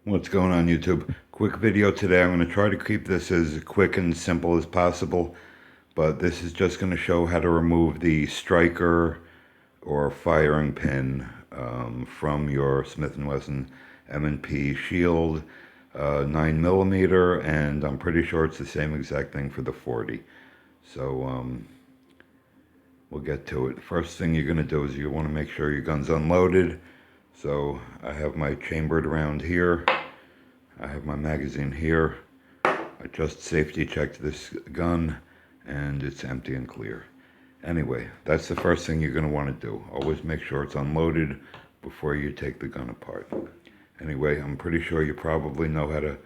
What's going on, YouTube? Quick video today. I'm going to try to keep this as quick and simple as possible, but this is just going to show how to remove the striker or firing pin from your Smith & Wesson N.E.P. shield, 9mm, and I'm pretty sure it's the same exact thing for the 40. So we'll get to it. First thing you're going to do is you want to make sure your gun's unloaded. So I have my chambered round here. I have my magazine here. I just safety checked this gun and it's empty and clear. Anyway, that's the first thing you're going to want to do. Always make sure it's unloaded before you take the gun apart. Anyway, I'm pretty sure you probably know how to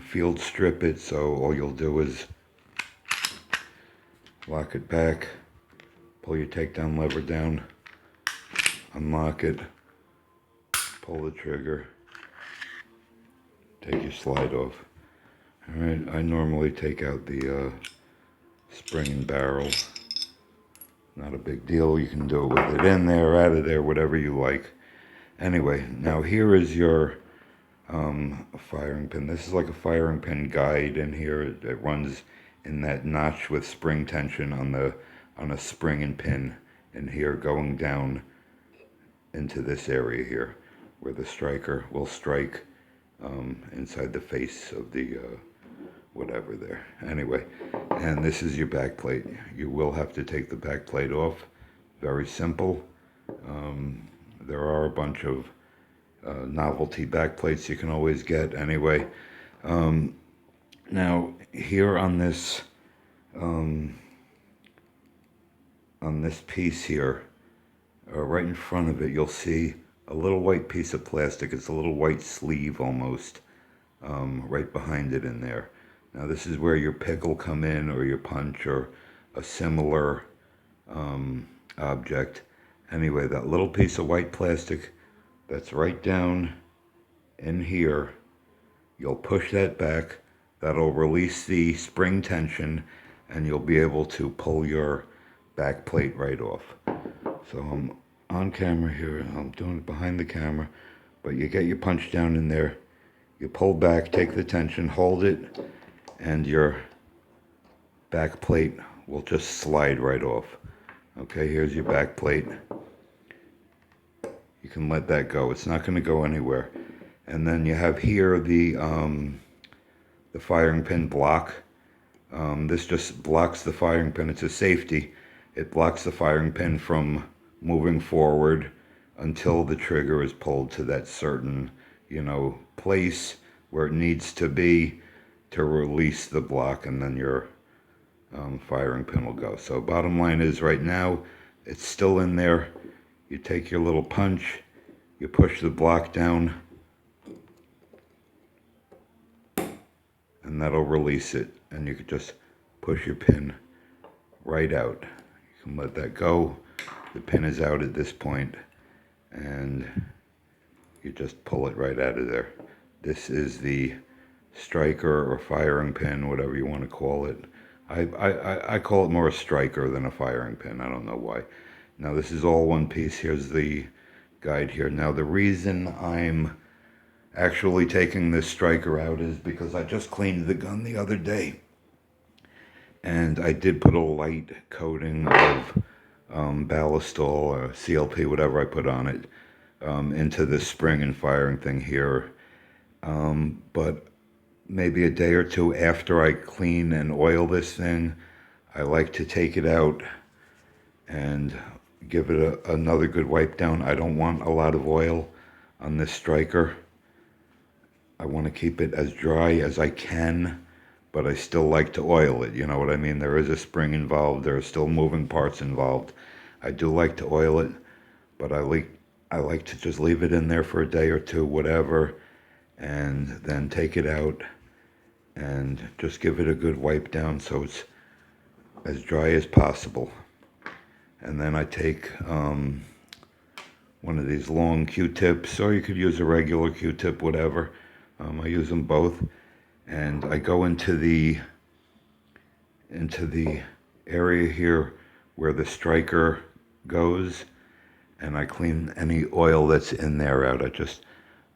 field strip it, so all you'll do is lock it back, pull your takedown lever down, unlock it, pull the trigger, take your slide off. Alright, I normally take out the spring and barrel. Not a big deal. You can do it with it in there, out of there, whatever you like. Anyway, now here is your firing pin. This is like a firing pin guide in here. It runs in that notch with spring tension on a spring and pin in here, going down into this area here where the striker will strike inside the face of the whatever there. Anyway, and this is your back plate. You will have to take the back plate off. Very simple. There are a bunch of novelty back plates you can always get. Anyway, now here on this piece here, right in front of it, you'll see a little white piece of plastic. It's a little white sleeve almost, right behind it in there. Now this is where your pick will come in, or your punch, or a similar object. Anyway, that little piece of white plastic that's right down in here, you'll push that back. That'll release the spring tension, and you'll be able to pull your back plate right off. So I'm on camera here. I'm doing it behind the camera, but you get your punch down in there. You pull back, take the tension, hold it, and your back plate will just slide right off. Okay, here's your back plate. You can let that go. It's not going to go anywhere. And then you have here the firing pin block. This just blocks the firing pin. It's a safety. It blocks the firing pin from moving forward until the trigger is pulled to that certain, place where it needs to be to release the block, and then your firing pin will go. So bottom line is, right now it's still in there. You take your little punch, you push the block down, and that'll release it, and you can just push your pin right out. You can let that go. The pin is out at this point, and you just pull it right out of there. This is the striker or firing pin, whatever you want to call it. I call it more a striker than a firing pin. I don't know why. Now this is all one piece. Here's the guide here. Now the reason I'm actually taking this striker out is because I just cleaned the gun the other day, and I did put a light coating of ballistol or CLP, whatever I put on it, into this spring and firing thing here. But maybe a day or two after I clean and oil this thing, I like to take it out and give it another good wipe down. I don't want a lot of oil on this striker. I want to keep it as dry as I can, but I still like to oil it. You know what I mean? There is a spring involved. There are still moving parts involved. I do like to oil it, but I like to just leave it in there for a day or two, whatever, and then take it out and just give it a good wipe down so it's as dry as possible. And then I take one of these long Q-tips, or you could use a regular Q-tip, whatever. I use them both, and I go into the area here where the striker goes, and I clean any oil that's in there out.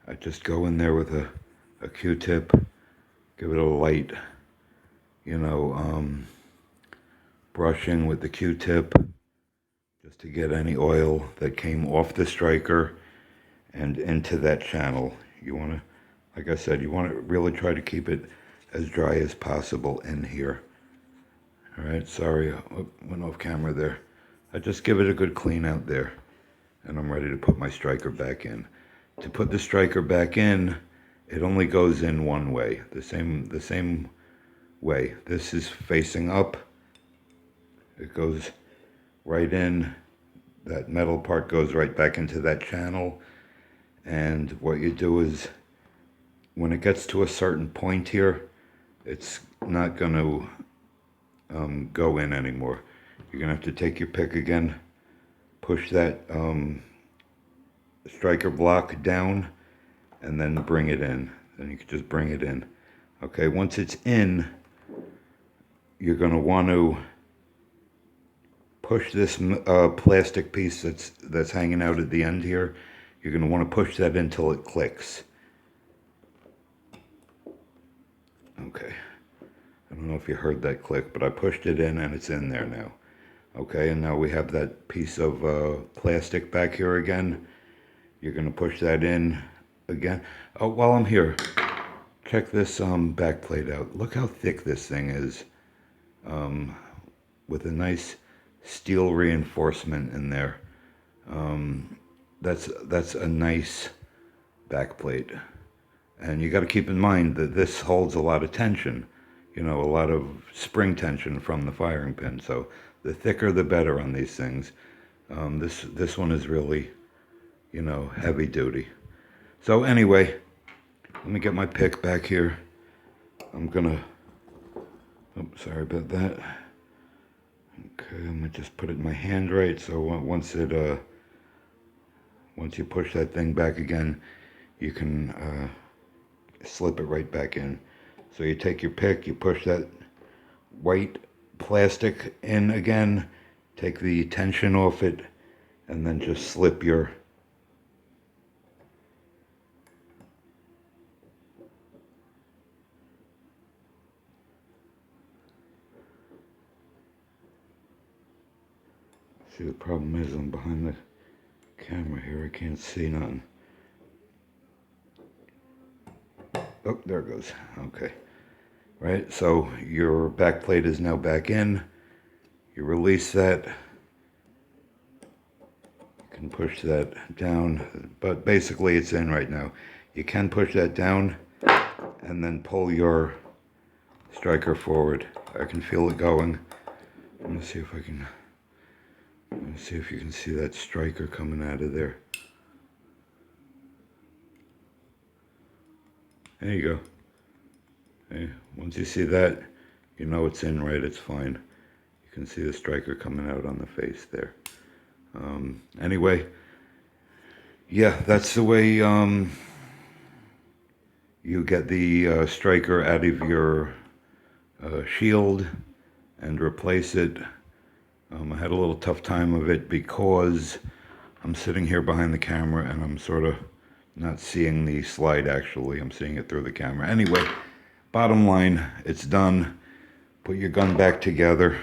I just go in there with a Q-tip, give it a light, you know, brushing with the Q-tip just to get any oil that came off the striker and into that channel. You want to, like I said, you want to really try to keep it as dry as possible in here. All right, sorry, I went off camera there. I just give it a good clean out there, and I'm ready to put my striker back in. To put the striker back in, it only goes in one way, the same way. This is facing up. It goes right in. That metal part goes right back into that channel. And what you do is, when it gets to a certain point here, it's not going to go in anymore. You're going to have to take your pick again, push that striker block down, and then bring it in. Then you can just bring it in. Okay, once it's in, you're going to want to push this plastic piece that's hanging out at the end here. You're going to want to push that until it clicks. Okay. I don't know if you heard that click, but I pushed it in and it's in there now. Okay, and now we have that piece of plastic back here again. You're going to push that in again. Oh, while I'm here, check this back plate out. Look how thick this thing is, with a nice steel reinforcement in there. That's a nice back plate. And you got to keep in mind that this holds a lot of tension, you know, a lot of spring tension from the firing pin. So the thicker the better on these things. This one is really, you know, heavy duty. So anyway, let me get my pick back here. I'm gonna, oh, sorry about that. Okay, I'm gonna just put it in my hand right, so once you push that thing back again, you can slip it right back in. So you take your pick, you push that white plastic in again, take the tension off it, and then just slip your see, the problem is I'm behind the camera here, I can't see nothing. Oh, there it goes. Okay. Right, so your back plate is now back in. You release that. You can push that down, but basically it's in right now. You can push that down and then pull your striker forward. I can feel it going. Let me see if I can, let me see if you can see that striker coming out of there. There you go. Okay. Once you see that, you know it's in right, it's fine. You can see the striker coming out on the face there. Anyway, yeah, that's the way you get the striker out of your shield and replace it. I had a little tough time of it because I'm sitting here behind the camera and I'm sort of not seeing the slide actually. I'm seeing it through the camera. Anyway, bottom line, it's done. Put your gun back together.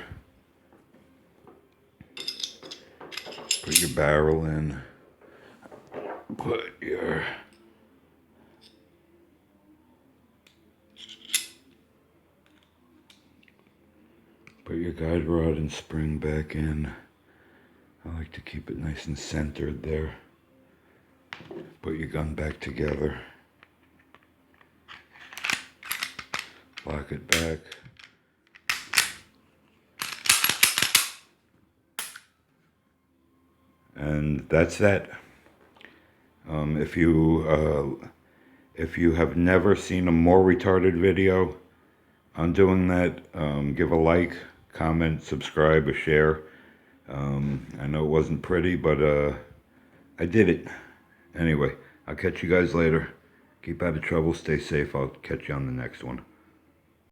Put your barrel in. Put your guide rod and spring back in. I like to keep it nice and centered there. Put your gun back together. Lock it back. And that's that. If you have never seen a more retarded video on doing that, give a like, comment, subscribe, or share. I know it wasn't pretty, but I did it. Anyway, I'll catch you guys later. Keep out of trouble, stay safe. I'll catch you on the next one.